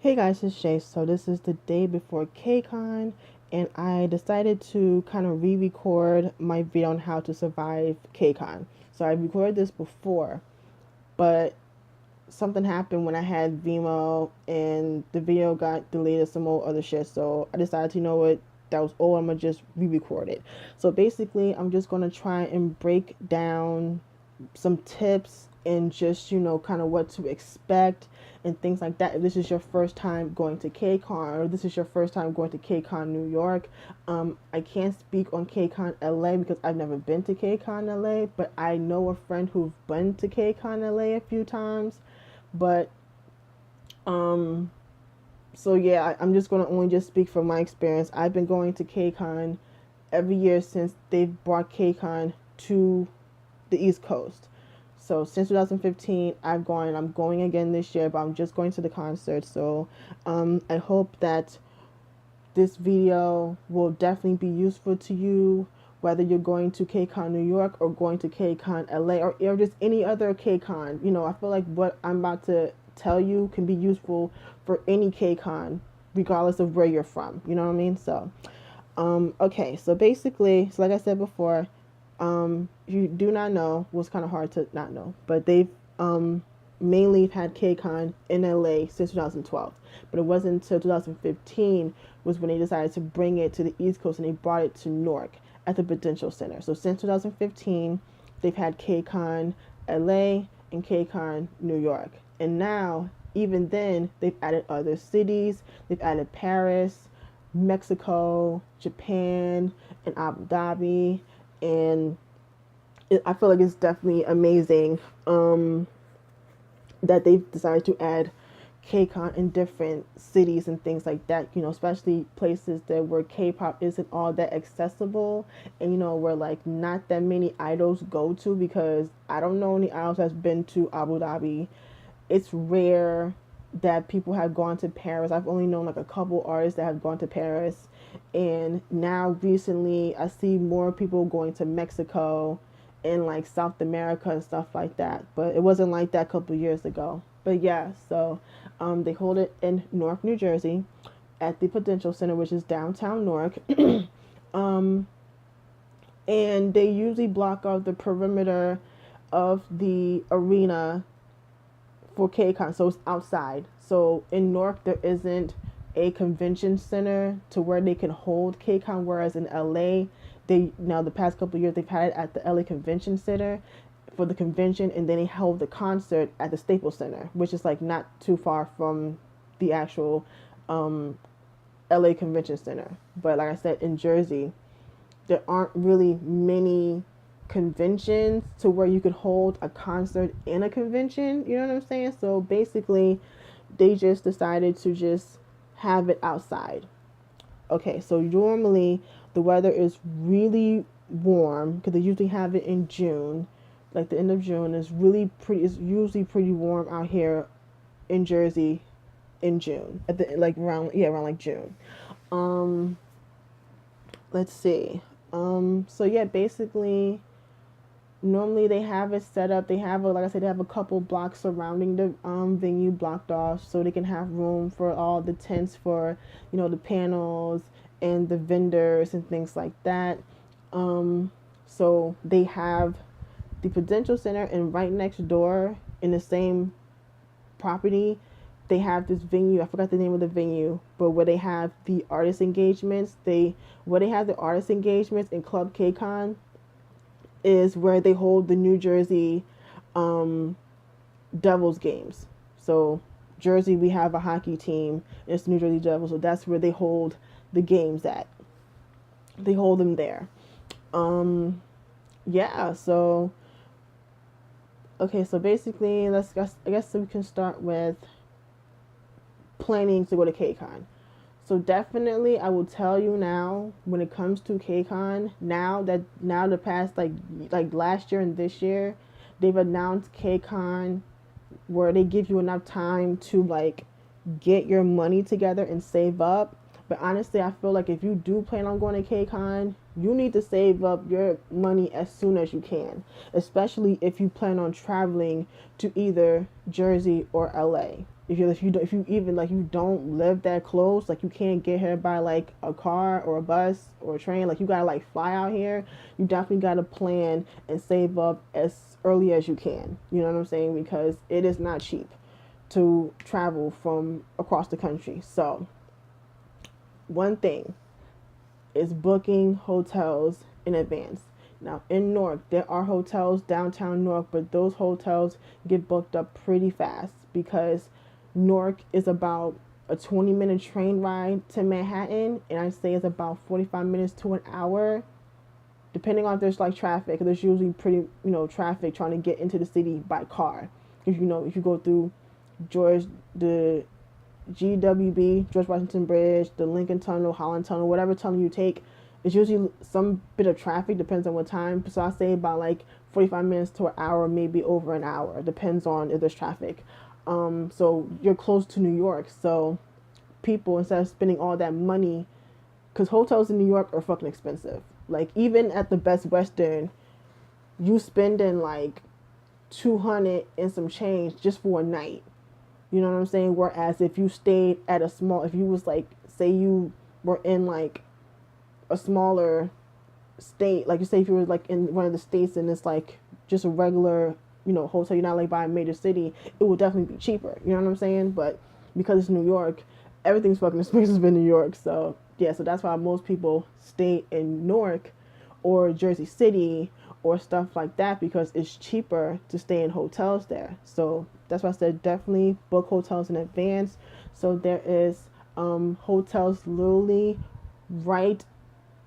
Hey guys, it's Shay. So this is the day before KCON, and I decided to kind of re-record my video on how to survive KCON. So I recorded this before, but something happened when I had Vimeo, and the video got deleted, some more other shit. So I decided, you know what, that was all. I'm gonna just re-record it. So basically, I'm just gonna try and break down some tips and just kind of what to expect and things like that. If this is your first time going to KCON, or this is your first time going to KCON New York, I can't speak on KCON LA because I've never been to KCON LA, but I know a friend who's been to KCON LA a few times. But um so yeah, I'm just gonna only just speak from my experience. I've been going to KCON every year since they've brought KCON to the East Coast. So since 2015, I've gone. I'm going again this year, but I'm just going to the concert. So I hope that this video will definitely be useful to you, whether you're going to KCON New York or going to KCON LA, or just any other KCON. I feel like what I'm about to tell you can be useful for any KCON, regardless of where you're from. You know what I mean? So, okay. So basically, so like I said before, you do not know, well, it's kind of hard to not know, but they've mainly had KCON in LA since 2012. But it wasn't until 2015 was when they decided to bring it to the East Coast, and they brought it to Newark at the Prudential Center. So since 2015, they've had KCON LA and KCON New York. And now, even then, they've added other cities. They've added Paris, Mexico, Japan, and Abu Dhabi. And I feel like it's definitely amazing that they've decided to add KCON in different cities and things like that, especially places that where K-pop isn't all that accessible, and where like not that many idols go to, because I don't know any idols that's been to Abu Dhabi. It's rare that people have gone to Paris. I've only known like a couple artists that have gone to Paris, and now recently I see more people going to Mexico and like South America and stuff like that. But it wasn't like that a couple years ago. But yeah, so they hold it in Newark, New Jersey, at the Prudential Center, which is downtown Newark. um, and they usually block off the perimeter of the arena for KCON, so it's outside. So in Newark, there isn't a convention center to where they can hold KCON, whereas in LA, they now the past couple of years they've had it at the LA Convention Center for the convention, and then they held the concert at the Staples Center, which is like not too far from the actual LA Convention Center. But like I said, in Jersey, there aren't really many conventions to where you could hold a concert in a convention. You know what I'm saying? So basically, they just decided to just have it outside. Okay, so normally the weather is really warm because they usually have it in June, like the end of June. Is really pretty. It's usually pretty warm out here in Jersey in June, at the like around, yeah, around like June. Um, let's see. So yeah, basically, normally they have it set up. They have a, like I said, they have a couple blocks surrounding the venue blocked off, so they can have room for all the tents for the panels and the vendors and things like that. So they have the Prudential Center, and right next door in the same property, they have this venue. I forgot the name of the venue, but where they have the artist engagements. Where they have the artist engagements in Club KCON is where they hold the New Jersey Devils games. So Jersey, we have a hockey team. It's New Jersey Devils, so that's where they hold the games at. They hold them there. Yeah. So okay. So basically, I guess we can start with planning to go to KCON. So definitely, I will tell you now, when it comes to KCON, now the past like last year and this year, they've announced KCON where they give you enough time to like get your money together and save up. But honestly, I feel like if you do plan on going to KCON, you need to save up your money as soon as you can, especially if you plan on traveling to either Jersey or LA. If you even like you don't live that close, like you can't get here by like a car or a bus or a train, like you gotta like fly out here. You definitely gotta plan and save up as early as you can. You know what I'm saying? Because it is not cheap to travel from across the country. So one thing is booking hotels in advance. Now in Newark, there are hotels downtown Newark, but those hotels get booked up pretty fast because Newark is about a 20-minute train ride to Manhattan, and I say it's about 45 minutes to an hour, depending on if there's like traffic. There's usually pretty, traffic trying to get into the city by car. If you go through George the GWB, George Washington Bridge, the Lincoln Tunnel, Holland Tunnel, whatever tunnel you take, it's usually some bit of traffic, depends on what time. So I say about like 45 minutes to an hour, maybe over an hour, depends on if there's traffic. So you're close to New York, so people, instead of spending all that money, because hotels in New York are fucking expensive. Like even at the Best Western, you spending like 200 and some change just for a night. You know what I'm saying? Whereas if you stayed at a small, if you was like, say you were in like a smaller state, like you say if you were like in one of the states and it's like just a regular, hotel, you're not like by a major city, it will definitely be cheaper. You know what I'm saying? But because it's New York, everything's fucking expensive in New York. So yeah, so that's why most people stay in Newark or Jersey City or stuff like that, because it's cheaper to stay in hotels there. So that's why I said definitely book hotels in advance. So there is hotels literally right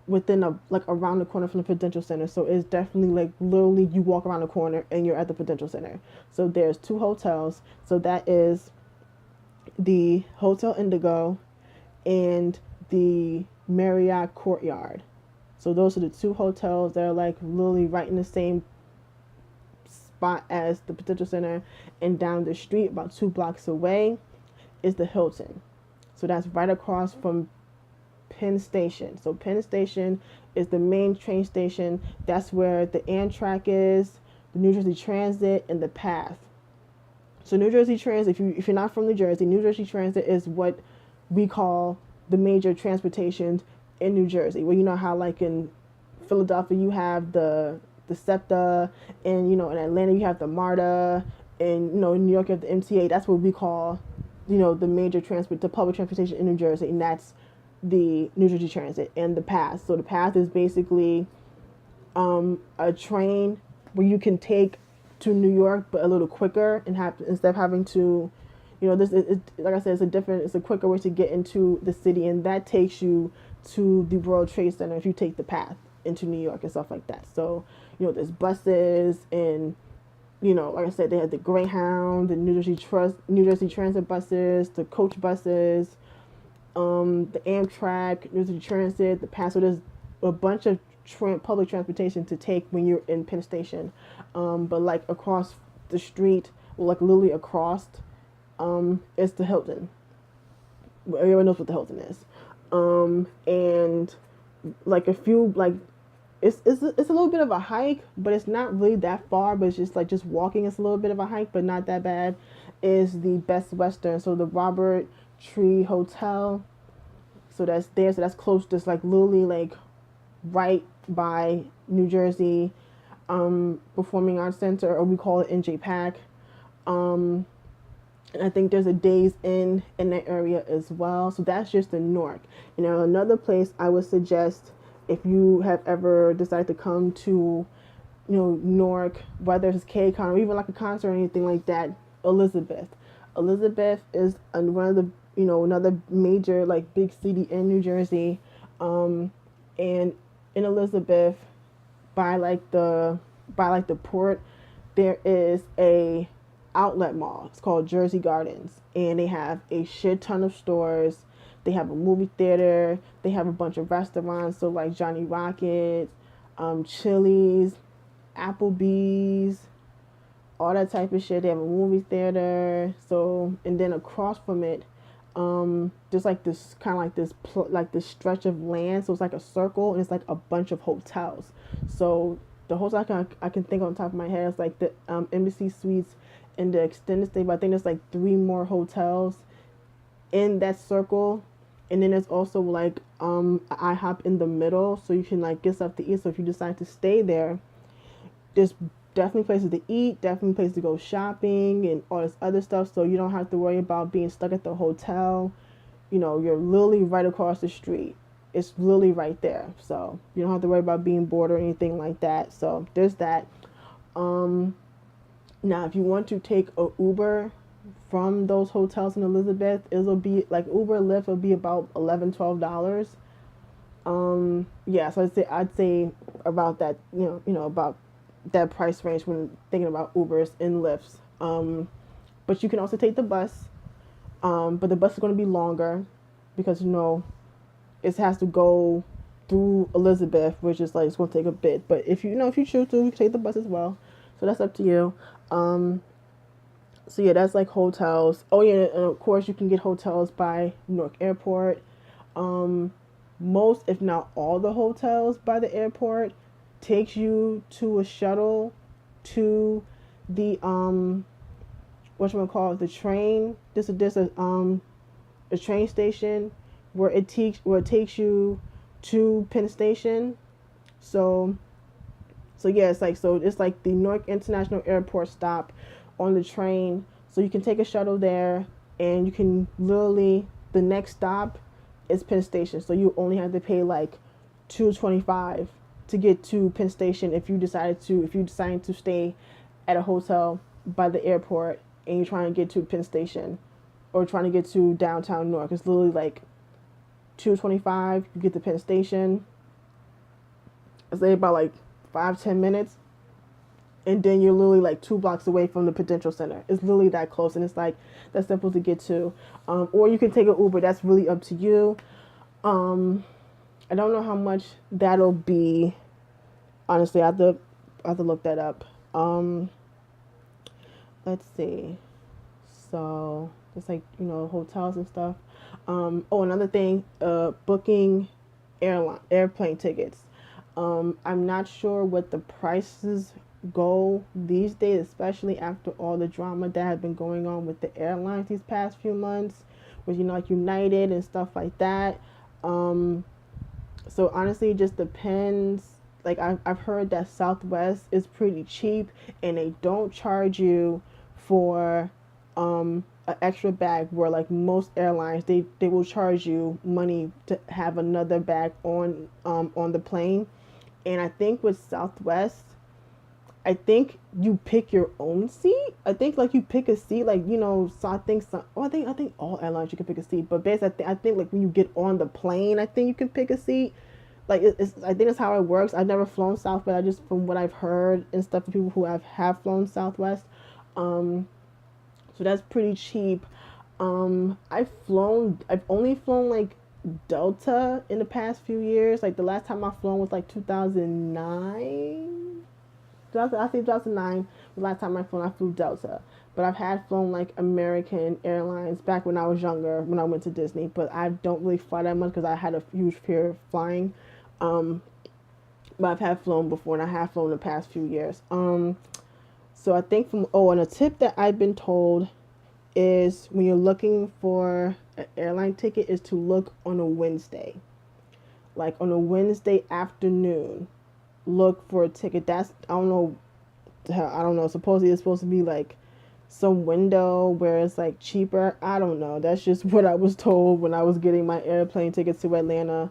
within a like around the corner from the Prudential Center. So it's definitely like literally you walk around the corner and you're at the Prudential Center. So there's two hotels. So that is the Hotel Indigo and the Marriott Courtyard. So those are the two hotels that are like literally right in the same spot as the Prudential Center, and down the street about 2 blocks away is the Hilton. So that's right across from Penn Station. So Penn Station is the main train station. That's where the Amtrak is, the New Jersey Transit, and the Path. So New Jersey Transit, if you're not from New Jersey, New Jersey Transit is what we call the major transportation in New Jersey. Well, you know how like in Philadelphia you have the SEPTA, and in Atlanta you have the MARTA, and in New York you have the MTA. That's what we call the public transportation in New Jersey, and that's the New Jersey Transit and the Path. So the Path is basically a train where you can take to New York, but a little quicker, and instead of having to, this is like I said, it's a quicker way to get into the city, and that takes you to the World Trade Center if you take the Path into New York and stuff like that. So there's buses, and like I said, they have the Greyhound, the New Jersey Transit buses, the coach buses, the Amtrak, New Jersey Transit, the Path. So there's a bunch of public transportation to take when you're in Penn Station. But like across the street, or like literally across, is the Hilton. Everyone knows what the Hilton is. And like a few, like it's a little bit of a hike, but it's not really that far, but it's just walking is a little bit of a hike, but not that bad, is the Best Western. So the Robert Tree Hotel. So that's there. So that's close, just like literally like right by New Jersey Performing Arts Center, or we call it NJ And I think there's a Days Inn in that area as well. So that's just in Newark. Another place I would suggest, if you have ever decided to come to, Newark, whether it's KCON or even like a concert or anything like that, Elizabeth. Elizabeth is one of the, another major like big city in New Jersey. And in Elizabeth, by the port, there is a outlet mall. It's called Jersey Gardens, and they have a shit ton of stores. They have a movie theater. They have a bunch of restaurants, so like Johnny Rockets, Chili's, Applebee's, all that type of shit. They have a movie theater. So, and then across from it, there's like this kind of like this stretch of land. So it's like a circle, and it's like a bunch of hotels. So the hotel I can think on top of my head is like the Embassy Suites in the extended stay, but I think there's like 3 more hotels in that circle. And then there's also like IHOP in the middle, so you can like get stuff to eat. So if you decide to stay there, there's definitely places to eat, definitely places to go shopping and all this other stuff. So you don't have to worry about being stuck at the hotel. You know, you're literally right across the street. It's literally right there. So you don't have to worry about being bored or anything like that. So there's that. Um, Now, if you want to take a Uber from those hotels in Elizabeth, it'll be like Uber Lyft will be about $11, $12. Yeah, so I'd say about that, about that price range when thinking about Ubers and Lyfts. But you can also take the bus. But the bus is going to be longer because it has to go through Elizabeth, which is like it's going to take a bit. But if you choose to, you can take the bus as well. So that's up to you. So yeah, that's like hotels. Oh yeah, and of course you can get hotels by Newark Airport. Most, if not all, the hotels by the airport takes you to a shuttle to the the train. A train station where it takes you to Penn Station. So yeah, it's like the Newark International Airport stop on the train. So you can take a shuttle there, and you can literally the next stop is Penn Station. So you only have to pay like $2.25 to get to Penn Station if you decide to stay at a hotel by the airport and you're trying to get to Penn Station or trying to get to downtown Newark. It's literally like $2.25. You get to Penn Station. It's like about like 5-10 minutes, and then you're literally like 2 blocks away from the Prudential Center. It's literally that close, and it's like that simple to get to. Or you can take an Uber. That's really up to you. I don't know how much that'll be. Honestly, I have to look that up. Let's see. So it's like hotels and stuff. Another thing, booking airplane tickets. I'm not sure what the prices go these days, especially after all the drama that has been going on with the airlines these past few months, with like United and stuff like that. So honestly, it just depends. Like I've heard that Southwest is pretty cheap, and they don't charge you for an extra bag, where like most airlines they will charge you money to have another bag on the plane. And I think with Southwest, I think you pick your own seat. I think like you pick a seat, like So I think all airlines you can pick a seat. But basically, I think like when you get on the plane, I think you can pick a seat. Like I think that's how it works. I've never flown Southwest. I just from what I've heard and stuff from people who have flown Southwest. So that's pretty cheap. I've only flown like Delta in the past few years. Like the last time I flown was like 2009. I think 2009 the last time I flew Delta. But I've had flown like American Airlines back when I was younger, when I went to Disney. But I don't really fly that much because I had a huge fear of flying. But I've had flown before, and I have flown the past few years. So I think and a tip that I've been told is when you're looking for an airline ticket is to look on a Wednesday. Like on a Wednesday afternoon, look for a ticket. I don't know. Supposedly it's supposed to be like some window where it's like cheaper. I don't know. That's just what I was told when I was getting my airplane tickets to Atlanta.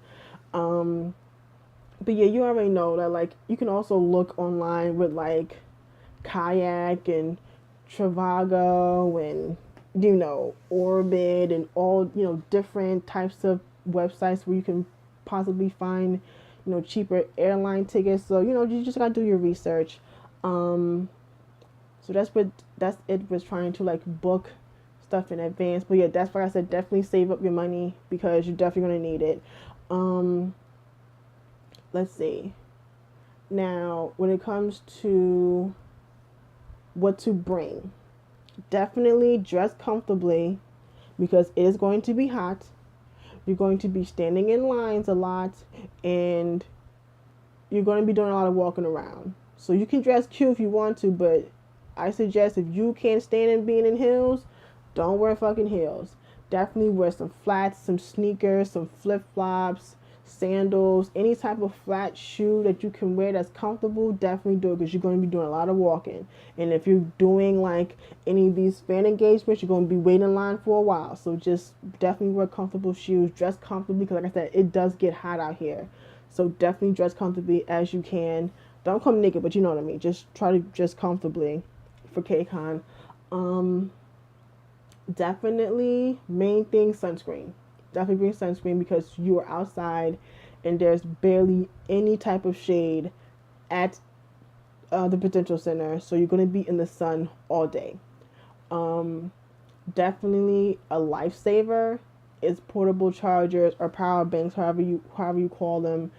But yeah, you already know that like you can also look online with like Kayak and Trivago and Orbit and all different types of websites where you can possibly find cheaper airline tickets. So you just gotta do your research. So that's it with trying to like book stuff in advance. But yeah, that's why I said definitely save up your money because you're definitely gonna need it. Let's see. Now, when it comes to what to bring, definitely dress comfortably because it is going to be hot. You're going to be standing in lines a lot, and you're going to be doing a lot of walking around. So you can dress cute if you want to, but I suggest if you can't stand in being in heels, don't wear fucking heels. Definitely wear some flats, some sneakers, some flip flops, sandals, any type of flat shoe that you can wear that's comfortable. Definitely do it because you're going to be doing a lot of walking. And if you're doing like any of these fan engagements, you're going to be waiting in line for a while. So just definitely wear comfortable shoes, dress comfortably because, like I said, it does get hot out here. So definitely dress comfortably as you can. Don't come naked, but you know what I mean. Just try to dress comfortably for KCON. Um, Definitely main thing sunscreen. Definitely bring sunscreen because you are outside and there's barely any type of shade at the Prudential Center, so you're going to be in the sun all day. Um, Definitely a lifesaver is portable chargers or power banks, however you call them.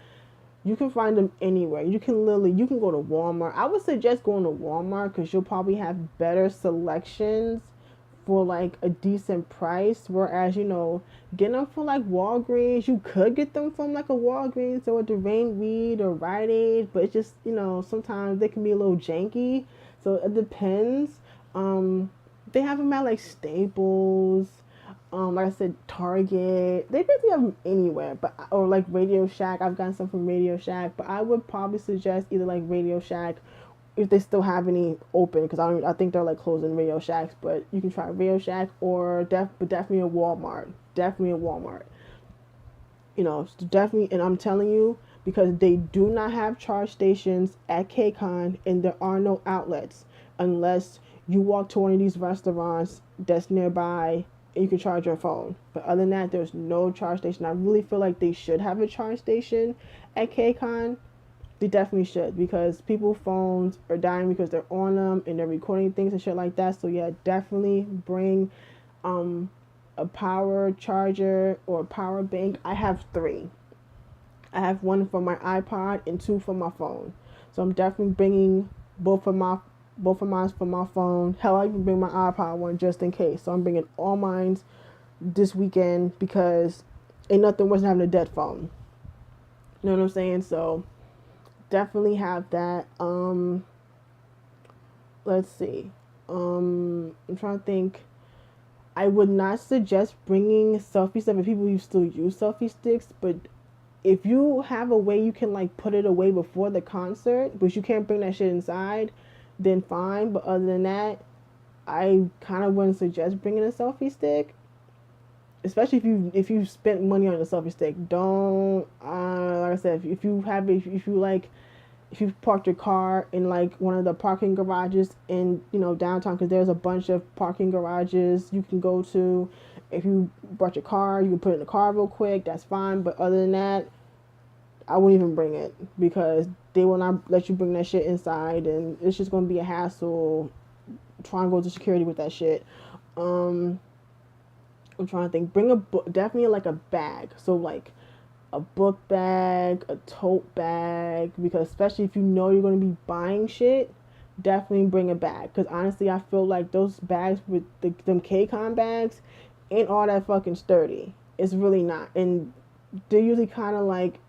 You can find them anywhere. You can go to Walmart. I would suggest going to Walmart because you'll probably have better selections for like a decent price. Whereas, getting them from like Walgreens, you could get them from like a Walgreens or a Dwayne Reed or Rite Aid, but it's just, sometimes they can be a little janky. So it depends. They have them at like Staples, like I said, Target. They basically have them anywhere, but or like Radio Shack. I've gotten some from Radio Shack, but I would probably suggest either like Radio Shack if they still have any open, because I think they're like closing Radio Shacks, but you can try Radio Shack or but definitely a Walmart. Definitely a Walmart. Definitely, and I'm telling you, because they do not have charge stations at KCON and there are no outlets unless you walk to one of these restaurants that's nearby and you can charge your phone. But other than that, there's no charge station. I really feel like they should have a charge station at KCON. They definitely should, because people's phones are dying because they're on them and they're recording things and shit like that. So yeah, definitely bring a power charger or a power bank. I have 3. I have one for my iPod and 2 for my phone. So I'm definitely bringing both of mine for my phone. Hell, I even bring my iPod one just in case. So I'm bringing all mine this weekend because ain't nothing worse than having a dead phone. You know what I'm saying? So definitely have that. Let's see. I'm trying to think. I would not suggest bringing selfie stuff if people you still use selfie sticks, but if you have a way you can like put it away before the concert, but you can't bring that shit inside, then fine. But other than that, I kind of wouldn't suggest bringing a selfie stick, especially if you spent money on a selfie stick. Don't like I said, if you parked your car in like one of the parking garages in downtown, because there's a bunch of parking garages you can go to. If you brought your car, you can put it in the car real quick, that's fine. But other than that, I wouldn't even bring it because they will not let you bring that shit inside, and it's just going to be a hassle trying to go to security with that shit. I'm trying to think. Bring a book, definitely like a bag. So like a book bag, a tote bag, because especially if you're going to be buying shit, definitely bring a bag. Because honestly, I feel like those bags with them KCON bags ain't all that fucking sturdy. It's really not, and they're usually kind of like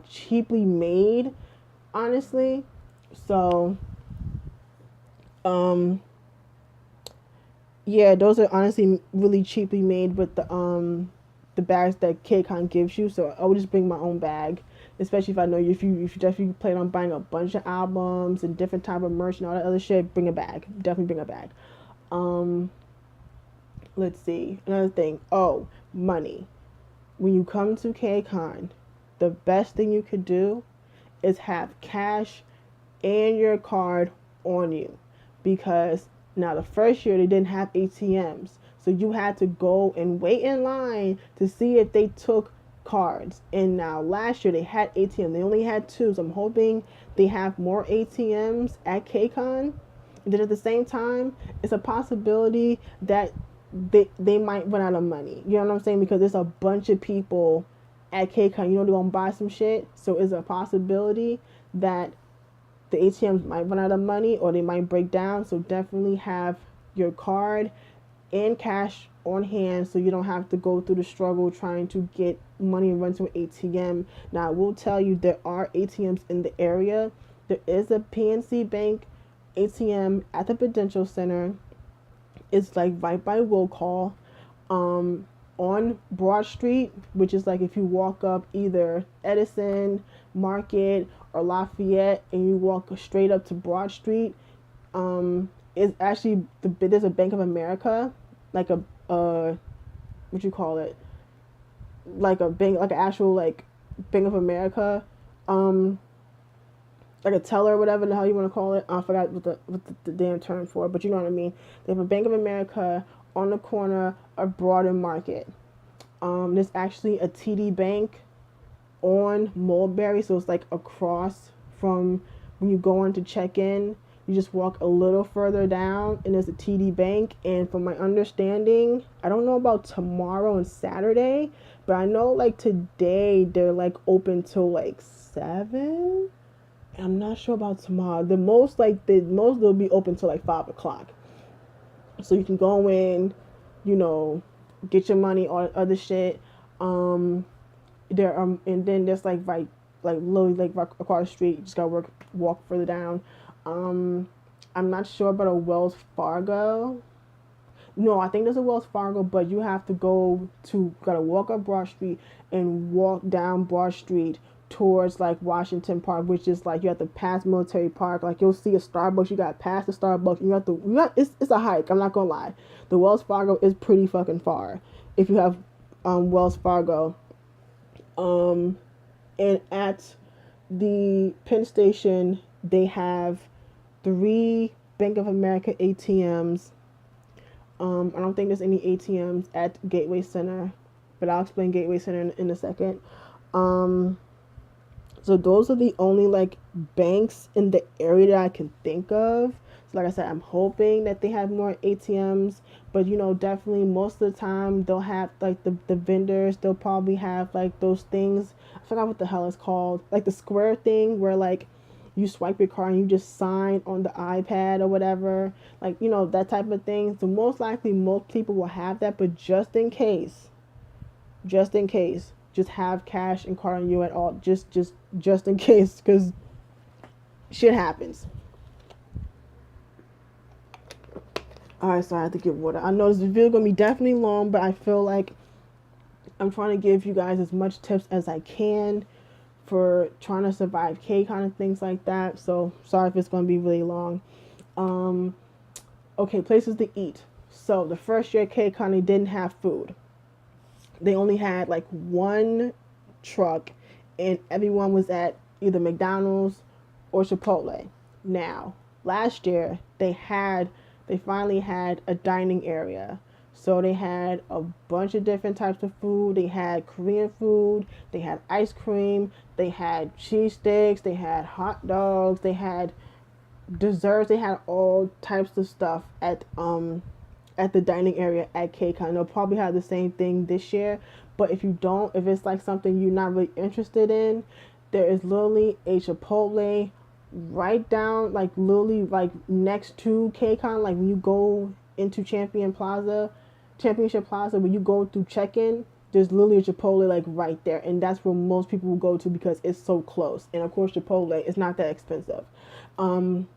cheaply made, honestly. So, yeah, those are honestly really cheaply made with the bags that KCON gives you. So I would just bring my own bag, especially if I know if you definitely plan on buying a bunch of albums and different type of merch and all that other shit. Bring a bag. Definitely bring a bag. Let's see, another thing. Oh, money. When you come to KCON, the best thing you could do is have cash and your card on you, because now the first year they didn't have ATMs, so you had to go and wait in line to see if they took cards. And now last year they had ATM, they only had 2, so I'm hoping they have more ATMs at KCON. And then at the same time, it's a possibility that they might run out of money. You know what I'm saying? Because there's a bunch of people at KCON. They're gonna buy some shit. So it's a possibility that the ATMs might run out of money or they might break down. So definitely have your card and cash on hand so you don't have to go through the struggle trying to get money and run to an ATM. Now I will tell you there are ATMs in the area. There is a PNC Bank ATM at the Prudential Center. It's like right by Will Call, um, on Broad Street, which is like if you walk up either Edison, Market, or Lafayette, and you walk straight up to Broad Street, it's actually there's a Bank of America, like a what you call it, like a bank, like an actual like Bank of America, um, like a teller or whatever the hell you want to call it. I forgot what the damn term for it, but you know what I mean. They have a Bank of America on the corner of Broad and Market. There's actually a TD Bank on Mulberry, so it's like across from when you go in to check in. You just walk a little further down, and there's a TD Bank. And from my understanding, I don't know about tomorrow and Saturday, but I know like today they're like open till like 7. I'm not sure about tomorrow. The most they'll be open till like 5 o'clock. So you can go in, you know, get your money, all other shit. There and then there's like literally like right across the street. You just gotta walk further down. I'm not sure about a Wells Fargo. No, I think there's a Wells Fargo, but you have to gotta walk up Broad Street and walk down Broad Street towards like Washington Park, which is like you have to pass Military Park. Like you'll see a Starbucks, you got past the Starbucks, it's a hike. I'm not gonna lie, the Wells Fargo is pretty fucking far if you have Wells Fargo. And at the Penn Station, they have 3 Bank of America ATMs. I don't think there's any ATMs at Gateway Center, but I'll explain Gateway Center in a second. So those are the only like banks in the area that I can think of. So like I said, I'm hoping that they have more ATMs, but you know, definitely most of the time they'll have like the vendors, they'll probably have like those things. I forgot what the hell it's called. Like the square thing where like you swipe your card and you just sign on the iPad or whatever. Like, you know, that type of thing. So most likely most people will have that, but just in case, just have cash and card on you at all, just in case, because shit happens. All right, so I have to get water. I know this video is gonna be definitely long, but I feel like I'm trying to give you guys as much tips as I can for trying to survive KCON and things like that. So sorry if it's gonna be really long. um okay, places to eat. So the first year at KCON, they didn't have food. They only had like one truck, and everyone was at either McDonald's or Chipotle. Now, last year they finally had a dining area. So they had a bunch of different types of food. They had Korean food, they had ice cream, they had cheese sticks, they had hot dogs, they had desserts, they had all types of stuff at the dining area at KCON. They'll probably have the same thing this year, but if it's like something you're not really interested in, there is literally a Chipotle right down, like literally like next to KCON. Like when you go into Championship Plaza, when you go through check-in, there's literally a Chipotle like right there, and that's where most people will go to because it's so close. And of course, Chipotle is not that expensive. Um,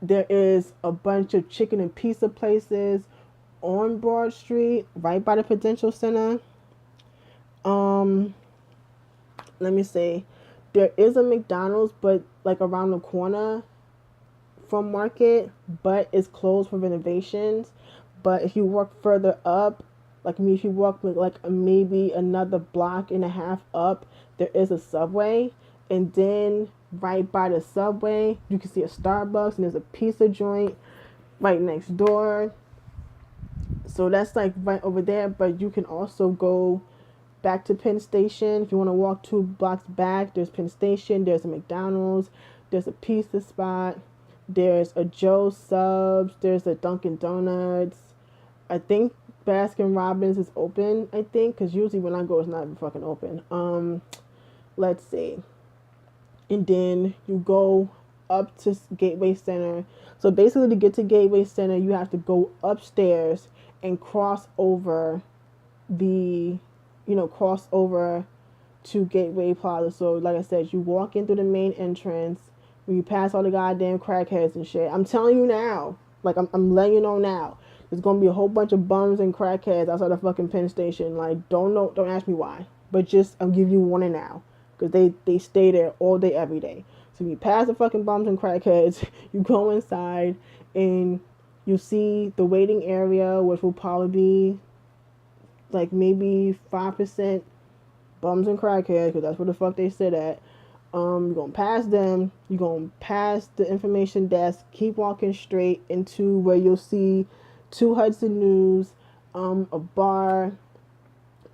there is a bunch of chicken and pizza places on Broad Street, right by the Prudential Center. Um, Let me see. There is a McDonald's, but like around the corner from Market, but it's closed for renovations. But if you walk further up, like if you walk like maybe another block and a half up, there is a Subway, and then right by the Subway, you can see a Starbucks, and there's a pizza joint right next door. So that's like right over there. But you can also go back to Penn Station if you want to walk 2 blocks back. There's Penn Station, there's a McDonald's, there's a pizza spot, there's a Joe's Subs, there's a Dunkin' Donuts. I think Baskin Robbins is open, I think, because usually when I go it's not even fucking open. Let's see. And then you go up to Gateway Center. So basically to get to Gateway Center, you have to go upstairs and cross over to Gateway Plaza. So like I said, you walk in through the main entrance, when you pass all the goddamn crackheads and shit. I'm telling you now. Like, I'm letting you know now. There's gonna be a whole bunch of bums and crackheads outside the fucking Penn Station. Like, don't ask me why. But just, I'll give you warning now. Because they stay there all day, every day. So when you pass the fucking bums and crackheads, you go inside and you see the waiting area, which will probably be like maybe 5% bums and crackheads, because that's where the fuck they sit at. You're gonna pass them, you're gonna pass the information desk, keep walking straight into where you'll see two Hudson News, a bar,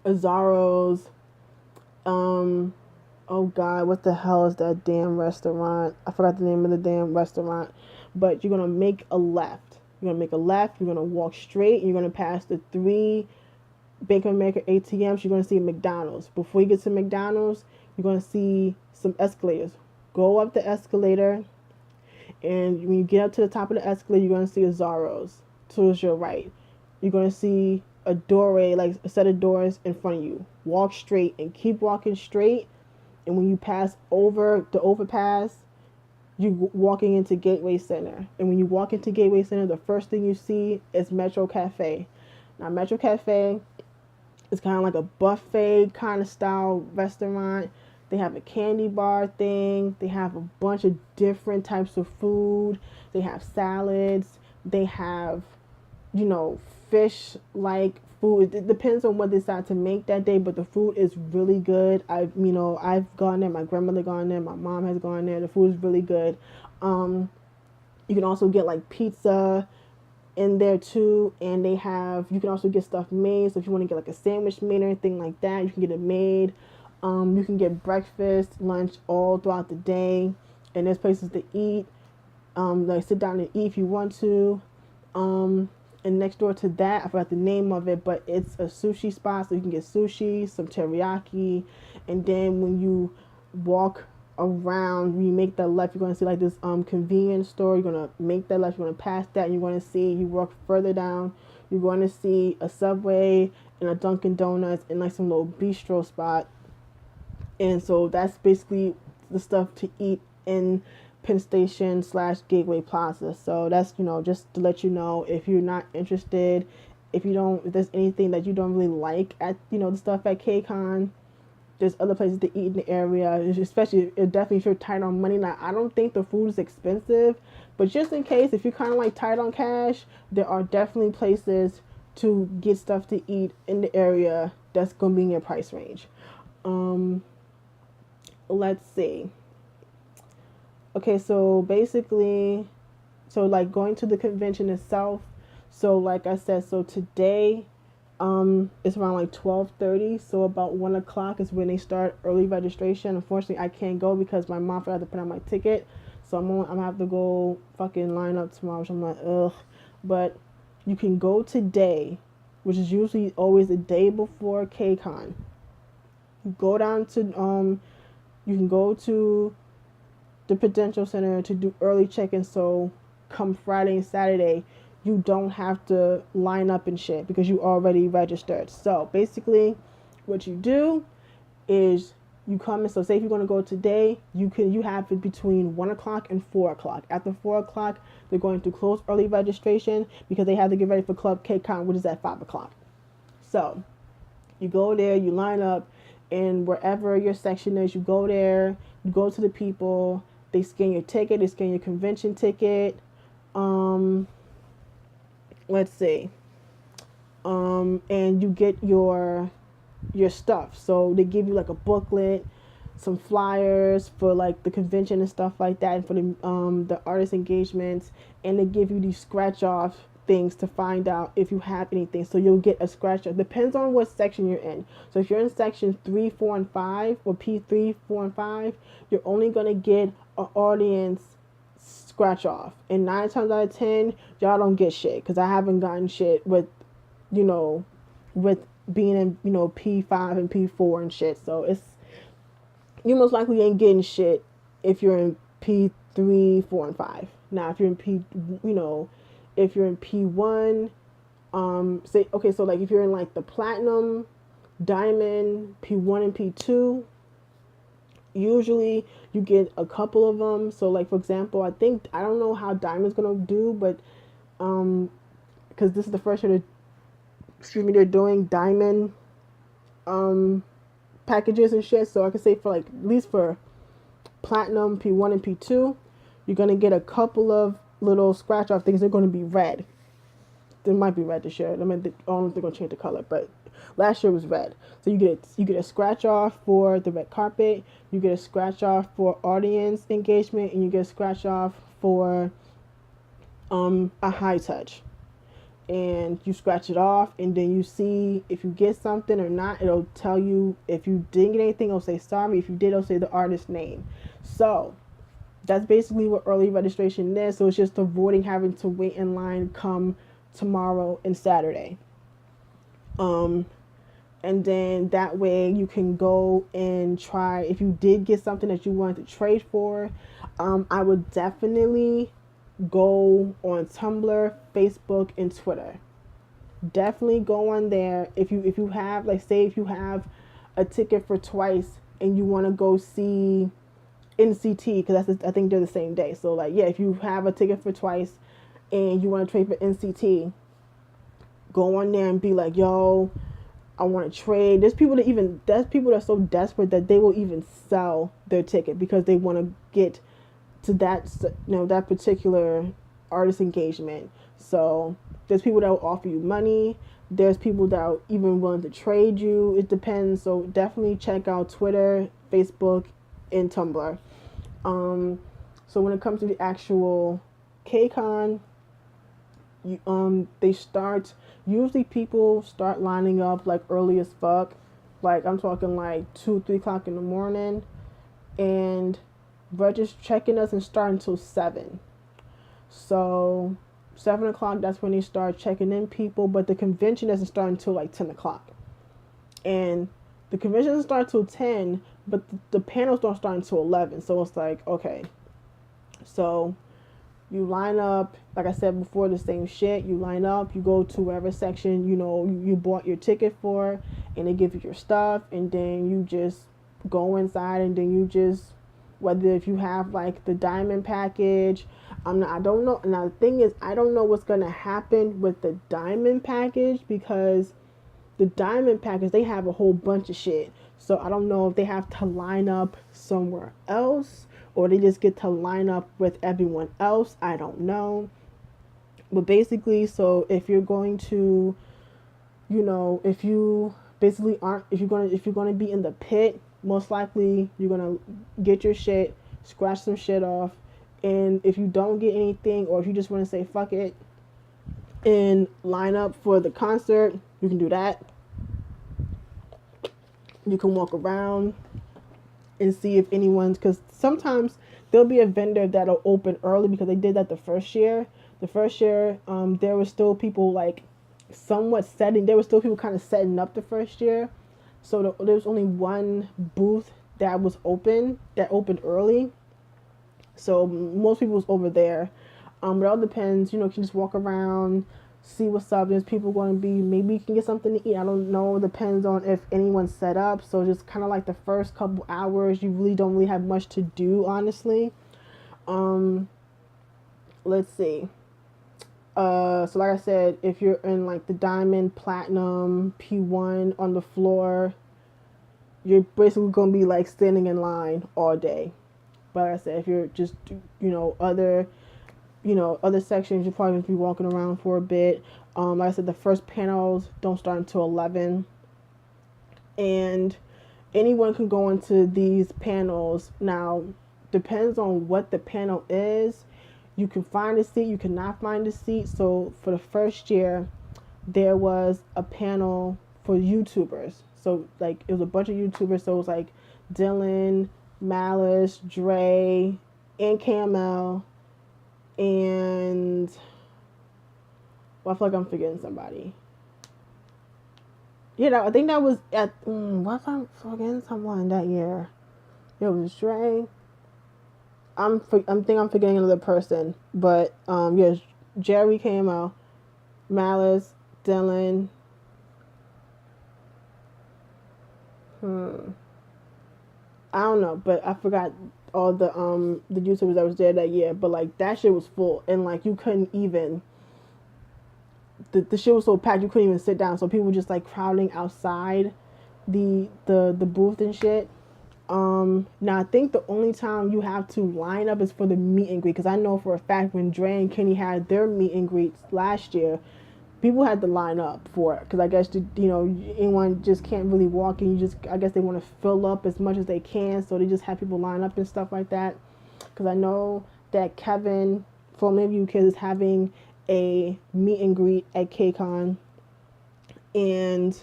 a Zaro's, oh god, what the hell is that damn restaurant? I forgot the name of the damn restaurant. But you're gonna make a left. You're gonna make a left, you're gonna walk straight, and you're gonna pass the three Bank of America ATMs. You're gonna see McDonald's. Before you get to McDonald's, you're gonna see some escalators. Go up the escalator, and when you get up to the top of the escalator, you're gonna see a Zaro's towards your right. You're gonna see a doorway, like a set of doors in front of you. Walk straight and keep walking straight. And when you pass over the overpass, you're walking into Gateway Center. And when you walk into Gateway Center, the first thing you see is Metro Cafe. Now, Metro Cafe is kind of like a buffet kind of style restaurant. They have a candy bar thing. They have a bunch of different types of food. They have salads. They have, fish like food. It depends on what they decide to make that day, but the food is really good. I've gone there. My grandmother gone there. My mom has gone there. The food is really good. You can also get like pizza in there too, and you can also get stuff made. So if you want to get like a sandwich made or anything like that, you can get it made. You can get breakfast, lunch all throughout the day, and there's places to eat. Like sit down and eat if you want to. And next door to that, I forgot the name of it, but it's a sushi spot, so you can get sushi, some teriyaki, and then when you walk around, when you make that left, you're going to see like this convenience store. You're going to make that left, you're going to pass that, and you're going to see, you walk further down, you're going to see a Subway and a Dunkin' Donuts and like some little bistro spot. And so that's basically the stuff to eat in Penn Station / Gateway Plaza. So that's, just to let you know, if you're not interested, if there's anything that you don't really like at, the stuff at KCON, there's other places to eat in the area, especially, definitely if you're tight on money. Now, I don't think the food is expensive, but just in case, if you're kind of like tight on cash, there are definitely places to get stuff to eat in the area that's going to be in your price range. Let's see. Okay, so basically, like going to the convention itself. So like I said, so today, it's around like 12:30. So about 1 o'clock is when they start early registration. Unfortunately, I can't go because my mom forgot to put on my ticket. So I'm gonna have to go fucking line up tomorrow, which I'm like, ugh. But you can go today, which is usually always the day before KCON. You go down to, you can go to the Prudential Center to do early check-in, so come Friday and Saturday, you don't have to line up and shit because you already registered. So basically, what you do is you come in. So say if you're going to go today, you have it between 1 o'clock and 4 o'clock. After 4 o'clock, they're going to close early registration because they have to get ready for Club KCON, which is at 5 o'clock. So you go there, you line up, and wherever your section is, you go there, you go to the people. They scan your ticket. They scan your convention ticket. Let's see. And you get your stuff. So they give you like a booklet, some flyers for like the convention and stuff like that, and for the artist engagements. And they give you these scratch off things to find out if you have anything. So you'll get a scratch off. Depends on what section you're in. So if you're in section 3, 4, and 5, or P3, 4, and 5, you're only gonna get an audience scratch off. And 9 times out of 10, y'all don't get shit, because I haven't gotten shit with being in P5 and P4 and shit. So you most likely ain't getting shit if you're in P3, 4, and 5. Now if you're in if you're in P1, so like if you're in like the platinum, diamond, P1 and P2, Usually you get a couple of them. So like for example, I don't know how Diamond's gonna do, but because this is the first year they're doing Diamond um packages and shit. So I could say for like at least for Platinum P1 and P2, you're gonna get a couple of little scratch off things. They're gonna be red. They might be red this year. I mean, I don't know if they're gonna change the color, but last year was red. So you get a scratch off for the red carpet. You get a scratch off for audience engagement, and you get a scratch off for a high touch. And you scratch it off, and then you see if you get something or not. It'll tell you if you didn't get anything. It'll say sorry. If you did, it'll say the artist name. So that's basically what early registration is. So it's just avoiding having to wait in line come tomorrow and Saturday. Um, and then that way you can go and try. If you did get something that you wanted to trade for, I would definitely go on Tumblr, Facebook, and Twitter. Definitely go on there. If you have, like, say if you have a ticket for twice and you want to go see NCT, because I think they're the same day. So like, yeah, if you have a ticket for twice and you want to trade for NCT, go on there and be like, yo, I want to trade. There's people that are so desperate that they will even sell their ticket because they want to get to that particular artist engagement. So there's people that will offer you money. There's people that are even willing to trade you. It depends. So definitely check out Twitter, Facebook, and Tumblr. So when it comes to the actual KCON, they start, usually people start lining up like early as fuck. Like I'm talking like 2, 3 o'clock in the morning, and just checking us and start until 7. So 7 o'clock, that's when they start checking in people, but the convention doesn't start until like 10 o'clock. And the convention doesn't start until 10, but the panels don't start until 11. So it's like, okay. So you line up, like I said before, the same shit. You line up, you go to wherever section, you bought your ticket for, and they give you your stuff, and then you just go inside, and then you just, whether if you have like the diamond package, I don't know. Now the thing is, I don't know what's gonna happen with the diamond package, because the diamond package, they have a whole bunch of shit. So I don't know if they have to line up somewhere else or they just get to line up with everyone else. I don't know. But basically, so if you're going to, if you basically aren't, if you're gonna be in the pit, most likely you're gonna get your shit, scratch some shit off, and if you don't get anything, or if you just want to say fuck it and line up for the concert, you can do that. You can walk around and see if anyone's, because sometimes there'll be a vendor that'll open early, because they did that the first year. There were still people like somewhat setting. There were still people kind of setting up the first year, so there was only one booth that was open that opened early. So most people was over there. It all depends. You can just walk around, see what's up. There's people going to be. Maybe you can get something to eat. I don't know. It depends on if anyone's set up. So just kind of like the first couple hours, you really don't really have much to do, honestly. Let's see. So like I said, if you're in like the diamond, platinum, P1 on the floor, you're basically going to be like standing in line all day. But like I said, if you're just, other sections, you're probably going to be walking around for a bit. Like I said, the first panels don't start until 11. And anyone can go into these panels. Now, depends on what the panel is. You can find a seat, you cannot find a seat. So for the first year, there was a panel for YouTubers. So like it was a bunch of YouTubers. So it was like Dylan, Malice, Dre, and KML, and I feel like I'm forgetting somebody. I think that was at. What if I'm forgetting someone that year? It was Dre. I'm forgetting another person, but yes, Jerry KML, Malice, Dylan. I don't know, but I forgot all the YouTubers that was there that year. But like that shit was full, and like you couldn't even the shit was so packed you couldn't even sit down. So people were just like crowding outside the booth and shit. Now I think the only time you have to line up is for the meet and greet, because I know for a fact when Dre and Kenny had their meet and greets last year, people had to line up for it, because I guess anyone just can't really walk, and you just, I guess they want to fill up as much as they can, so they just have people line up and stuff like that. Because I know that Kevin, for many of you kids, is having a meet and greet at KCON, and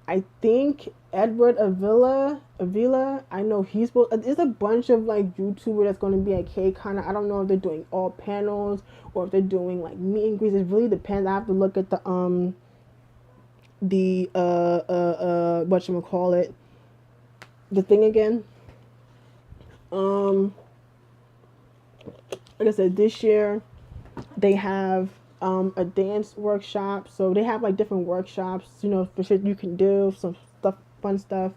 I think Edward Avila, I know he's supposed. There's a bunch of like YouTuber that's going to be at KCON. I don't know if they're doing all panels or if they're doing like meet and greets. It really depends. I have to look at the whatchamacallit, the thing again. Like I said, this year they have a dance workshop. So they have like different workshops, for shit you can do, some stuff, fun stuff.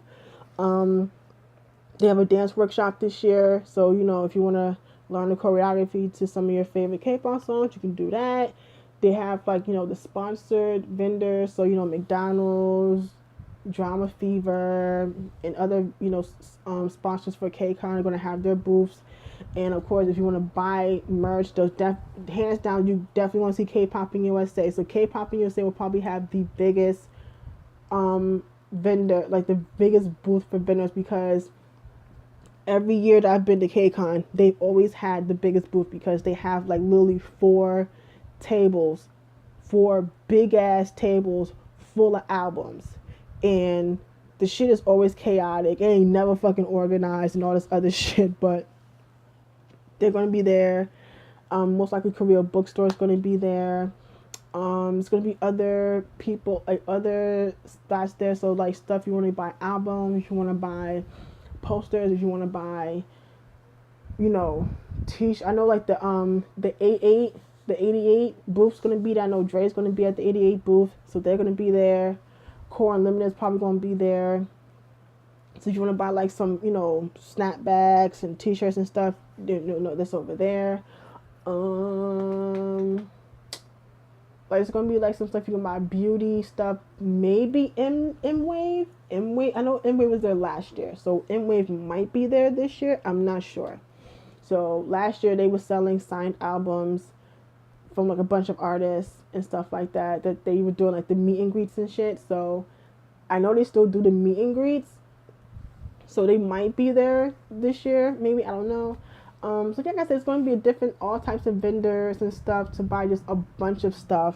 They have a dance workshop this year. So, if you want to learn the choreography to some of your favorite K-pop songs, you can do that. They have like, the sponsored vendors. So, McDonald's, Drama Fever, and other, sponsors for KCON are going to have their booths. And of course, if you want to buy merch, hands down, you definitely want to see K-Pop in USA. So K-Pop in USA will probably have the biggest vendor, like the biggest booth for vendors, because every year that I've been to KCON, they've always had the biggest booth, because they have like literally four big ass tables full of albums, and the shit is always chaotic. It ain't never fucking organized and all this other shit, but they're going to be there. Most likely Korea Bookstore is going to be there. It's going to be other people, like other spots there. So like stuff you want to buy, albums, if you want to buy posters, if you want to buy, t-shirts. I know like the 88 booth's going to be there. I know Dre's going to be at the 88 booth, so they're going to be there. Core Unlimited is probably going to be there. So if you want to buy like some, snapbacks and t-shirts and stuff, no, that's over there. Like it's gonna be like some stuff you can buy, beauty stuff, maybe M-Wave. M-Wave, I know M-Wave was there last year, so M-Wave might be there this year. I'm not sure. So last year they were selling signed albums from like a bunch of artists and stuff like that they were doing like the meet and greets and shit. So I know they still do the meet and greets. So they might be there this year, maybe, I don't know. So like I said, it's going to be all types of vendors and stuff to buy just a bunch of stuff.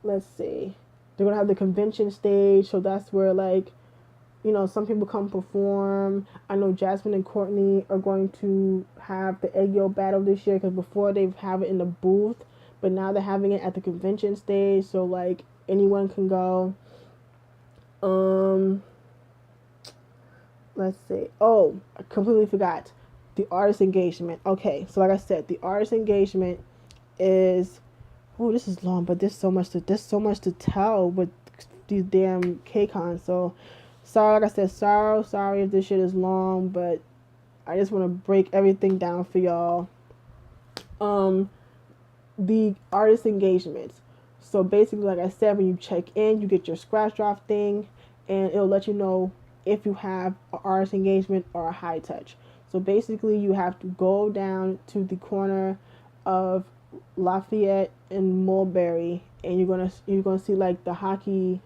Let's see. They're going to have the convention stage, so that's where like, some people come perform. I know Jasmine and Courtney are going to have the egg yolk battle this year, because before they have it in the booth, but now they're having it at the convention stage, so like anyone can go. Let's see. Oh, I completely forgot. The artist engagement. Okay, so like I said, the artist engagement is, oh, this is long, but there's so much to tell with these damn KCON. So sorry, like I said, sorry if this shit is long, but I just want to break everything down for y'all. The artist engagements. So basically, like I said, when you check in, you get your scratch off thing, and it'll let you know if you have an artist engagement or a high touch. So basically, you have to go down to the corner of Lafayette and Mulberry, and you're gonna see like the hockey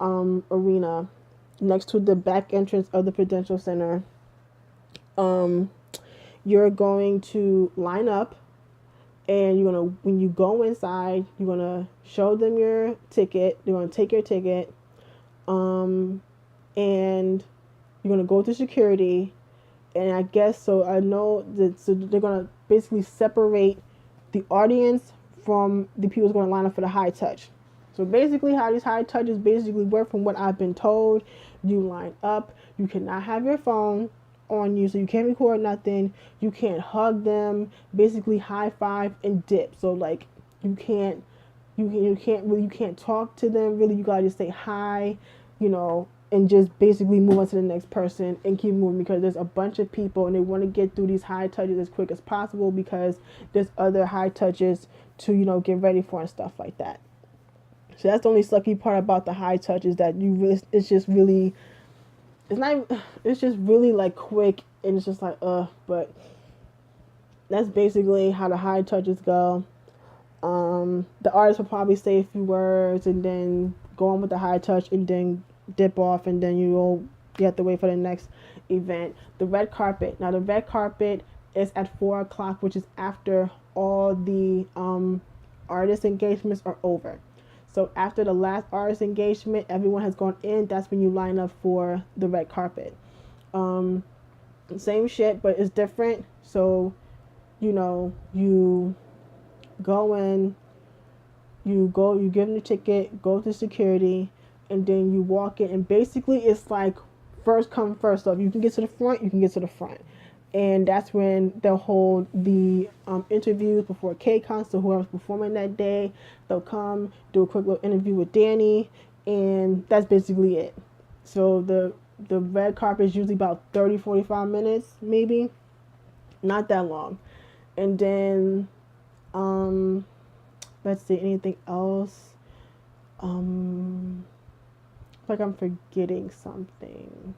arena next to the back entrance of the Prudential Center. You're going to line up, and when you go inside, you're gonna show them your ticket. They're gonna take your ticket, and you're gonna go to security. And I guess so. I know that, so they're gonna basically separate the audience from the people who's gonna line up for the high touch. So basically, how these high touches basically work, from what I've been told, you line up. You cannot have your phone on you, so you can't record nothing. You can't hug them. Basically, high five and dip. So like, you can't talk to them really. You gotta just say hi. and just basically move on to the next person and keep moving, because there's a bunch of people and they want to get through these high touches as quick as possible, because there's other high touches to, get ready for and stuff like that. So that's the only sucky part about the high touch, is that it's just really, it's just really like quick, and it's just like, but that's basically how the high touches go. The artist will probably say a few words and then go on with the high touch and then dip off, and then you have to wait for the next event. The red carpet. Now the red carpet is at 4 o'clock, which is after all the artist engagements are over. So after the last artist engagement, everyone has gone in. That's when you line up for the red carpet. Same shit, but it's different. So, you go in, you give them the ticket, go to security, and then you walk in. And basically, it's like first come, first serve. You can get to the front, you can get to the front. And that's when they'll hold the interviews before KCON. So whoever's performing that day, they'll come, do a quick little interview with Danny, and that's basically it. So the red carpet is usually about 30-45 minutes, maybe. Not that long. And then, let's see, anything else? Like I'm forgetting something.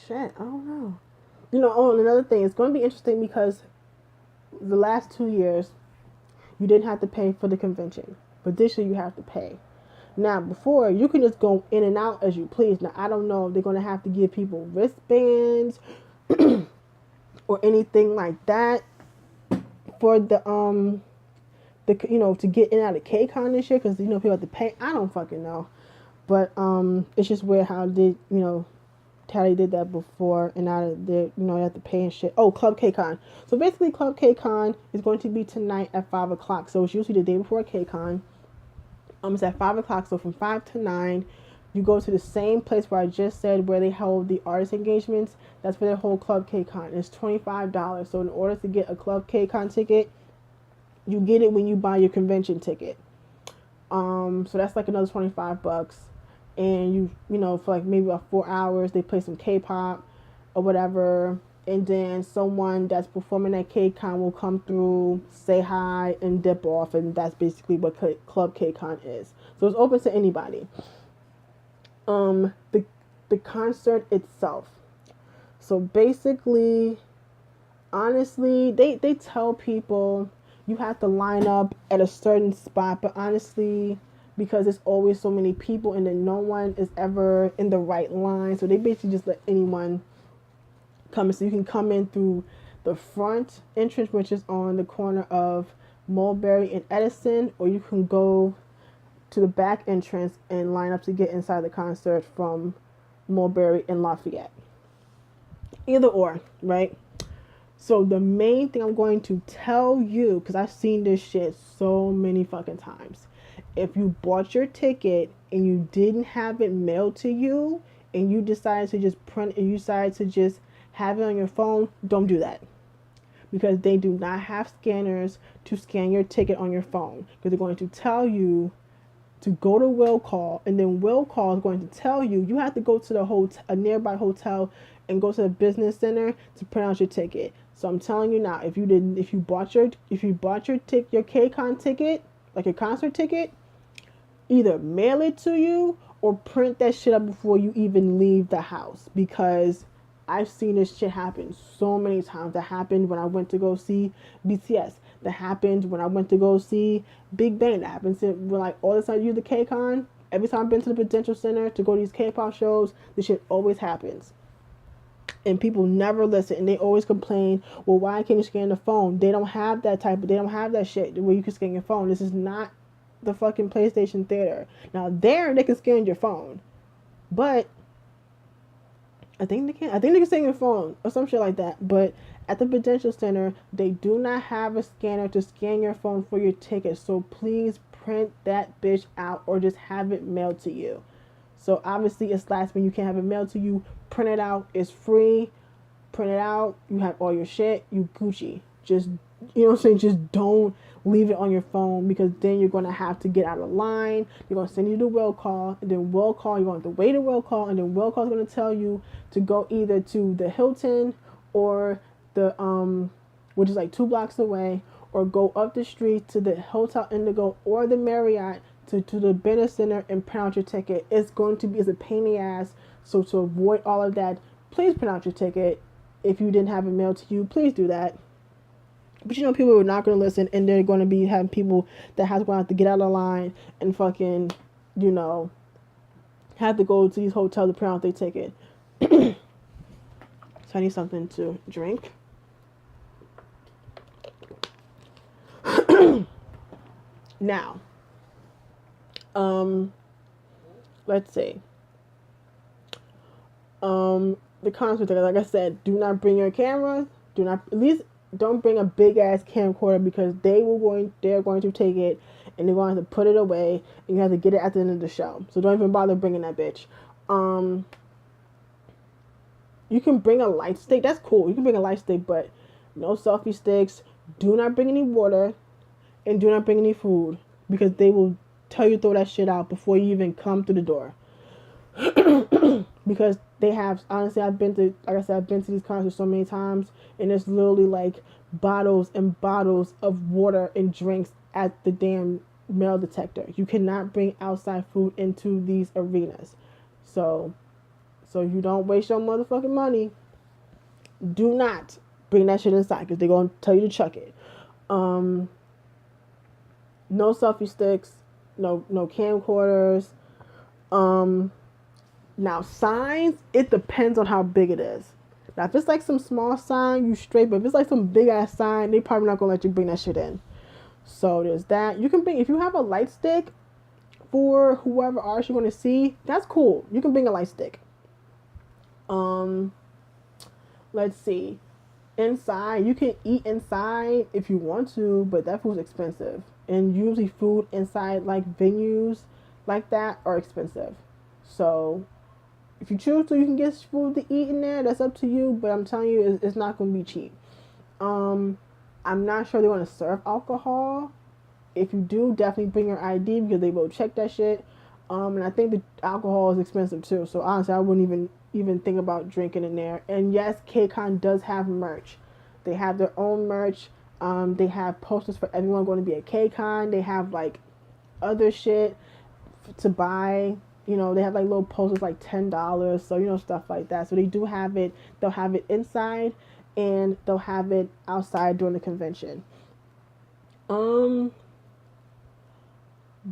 Shit, I don't know. And another thing, it's going to be interesting because the last 2 years, you didn't have to pay for the convention, but this year you have to pay. Now, before, you can just go in and out as you please. Now, I don't know if they're going to have to give people wristbands or anything like that for the to get in and out of KCON this year, because people have to pay. I don't fucking know, but it's just weird how they did that before, and now they you have to pay and shit. Oh, Club KCON. So basically, Club KCON is going to be tonight at 5 o'clock. So it's usually the day before KCON. It's at 5 o'clock. So from 5 to 9, you go to the same place where I just said where they hold the artist engagements. That's where they hold Club KCON. It's $25. So in order to get a Club KCON ticket, you get it when you buy your convention ticket. So that's like another $25. And for like maybe about 4 hours, they play some K-pop or whatever. And then someone that's performing at KCON will come through, say hi, and dip off. And that's basically what Club KCON is. So it's open to anybody. The concert itself. So basically, honestly, they tell people you have to line up at a certain spot, but honestly, because there's always so many people and then no one is ever in the right line, so they basically just let anyone come in. So you can come in through the front entrance, which is on the corner of Mulberry and Edison, or you can go to the back entrance and line up to get inside the concert from Mulberry and Lafayette. Either or, right? So the main thing I'm going to tell you, because I've seen this shit so many fucking times. If you bought your ticket and you didn't have it mailed to you, and you decided to just print, and you decided to just have it on your phone, don't do that. Because they do not have scanners to scan your ticket on your phone. Because they're going to tell you to go to will call, and then will call is going to tell you you have to go to the a nearby hotel and go to the business center to print out your ticket. So I'm telling you now, if you bought your KCON ticket, like your concert ticket, either mail it to you or print that shit up before you even leave the house, because I've seen this shit happen so many times. That happened when I went to go see BTS. That happened when I went to go see Big Bang. That happens when like all the time you do the KCON. Every time I've been to the Prudential Center to go to these K-pop shows, this shit always happens. And people never listen, and they always complain, well, why can't you scan the phone? They don't have that shit where you can scan your phone. This is not the fucking PlayStation Theater. Now there they can scan your phone, but I think they can scan your phone or some shit like that. But at the Prudential Center, they do not have a scanner to scan your phone for your ticket. So please print that bitch out or just have it mailed to you. So obviously it's last when you can't have it mailed to you. Print it out. It's free. Print it out. You have all your shit. You Gucci. Just, you know what I'm saying? Just don't leave it on your phone, because then you're going to have to get out of line. You're going to send you the will call, and then will call, you're going to have to wait a will call, and then will call is going to tell you to go either to the Hilton or the which is like 2 blocks away, or go up the street to the Hotel Indigo or the Marriott to the Benner Center and print out your ticket. It's a pain in the ass. So to avoid all of that, please print out your ticket. If you didn't have it mailed to you, please do that. But people are not going to listen, and they're going to be having people that have to get out of line and fucking, have to go to these hotels to print out their ticket. So I need something to drink. Now, let's see. The concert, like I said, do not bring your cameras. At least don't bring a big ass camcorder, because they're going to take it and they're going to put it away, and you have to get it at the end of the show. So don't even bother bringing that bitch. You can bring a light stick. That's cool. You can bring a light stick, but no selfie sticks. Do not bring any water, and do not bring any food, because they will tell you to throw that shit out before you even come through the door. Because they have, honestly, I've been to these concerts so many times, and it's literally like bottles and bottles of water and drinks at the damn metal detector. You cannot bring outside food into these arenas. So you don't waste your motherfucking money. Do not bring that shit inside, because they're going to tell you to chuck it. No selfie sticks, no camcorders. Now signs, it depends on how big it is. Now if it's like some small sign, you straight, but if it's like some big ass sign, they probably not gonna let you bring that shit in. So there's that. You can bring, if you have a light stick for whoever artist you want to see, that's cool. You can bring a light stick. Let's see. Inside, you can eat inside if you want to, but that food's expensive. And usually food inside like venues like that are expensive. So if you choose to, you can get food to eat in there. That's up to you. But I'm telling you, it's not going to be cheap. I'm not sure they're going to serve alcohol. If you do, definitely bring your ID, because they will check that shit. And I think the alcohol is expensive too. So honestly, I wouldn't even think about drinking in there. And yes, KCON does have merch. They have their own merch. They have posters for everyone going to be at KCON. They have like other shit to buy. They have like little posters like $10. So, stuff like that. So they do have it. They'll have it inside, and they'll have it outside during the convention.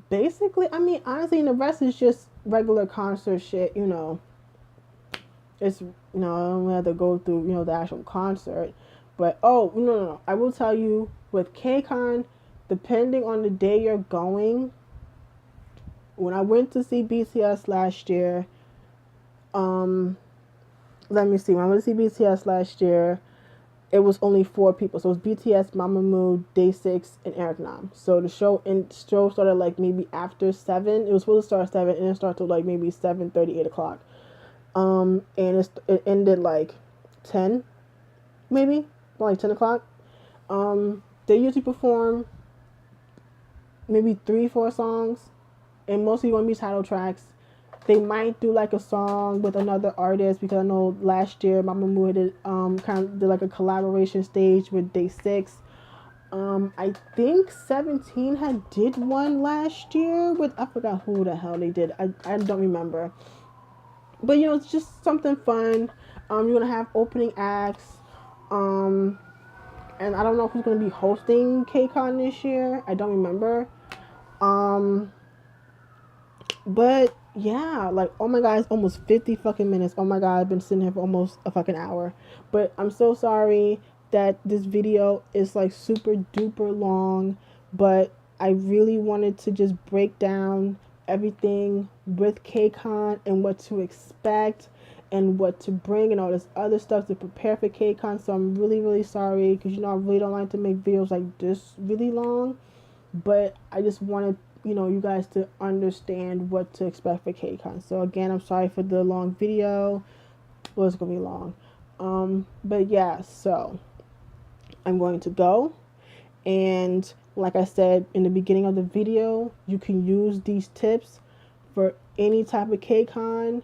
Basically, I mean, honestly, and the rest is just regular concert shit, It's, I don't have to go through, the actual concert. But, no. I will tell you, with KCON, depending on the day you're going, when I went to see BTS last year, let me see, when I went to see BTS last year, it was only 4 people. So it was BTS, Mamamoo, Day6, and Eric Nam. So the show started like maybe after 7. It was supposed to start at 7, and it started like maybe 7:30, 8 o'clock. And it ended like 10, maybe, like 10 o'clock. They usually perform maybe 3-4 songs, and mostly going to be title tracks. They might do like a song with another artist, because I know last year Mamamoo did kind of did like a collaboration stage with Day6. I think 17 did one last year with, I forgot who the hell they did. I don't remember. But it's just something fun. You're gonna have opening acts. And I don't know who's gonna be hosting KCON this year. I don't remember. But yeah, like, oh my god, it's almost 50 fucking minutes. Oh my god, I've been sitting here for almost a fucking hour. But I'm so sorry that this video is like super duper long, but I really wanted to just break down everything with KCON and what to expect and what to bring and all this other stuff to prepare for KCON. So I'm really, really sorry, because I really don't like to make videos like this really long, but I just wanted you guys to understand what to expect for KCON. So again, I'm sorry for the long video. Well, it's gonna be long. But yeah, so I'm going to go, And like I said in the beginning of the video, you can use these tips for any type of KCON,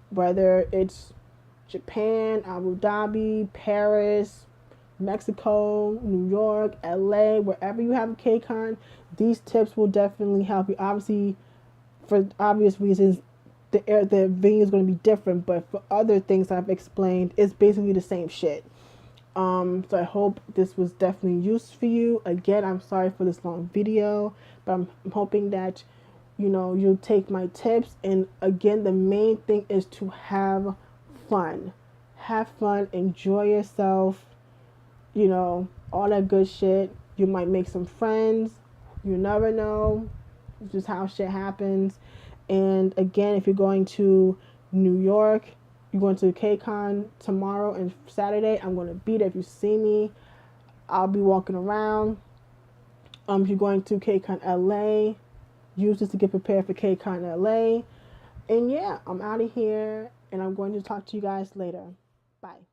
whether it's Japan, Abu Dhabi, Paris, Mexico, New York, LA, wherever you have a KCON, these tips will definitely help you. Obviously, for obvious reasons, the venue is going to be different, but for other things I've explained, it's basically the same shit. So I hope this was definitely used for you. Again, I'm sorry for this long video, but I'm hoping that you'll take my tips. And again, the main thing is to have fun. Have fun, enjoy yourself, all that good shit. You might make some friends. You never know. It's just how shit happens. And again, if you're going to New York, you're going to KCON tomorrow and Saturday, I'm going to be there. If you see me, I'll be walking around. If you're going to KCON LA, use this to get prepared for KCON LA. And yeah, I'm out of here, and I'm going to talk to you guys later. Bye.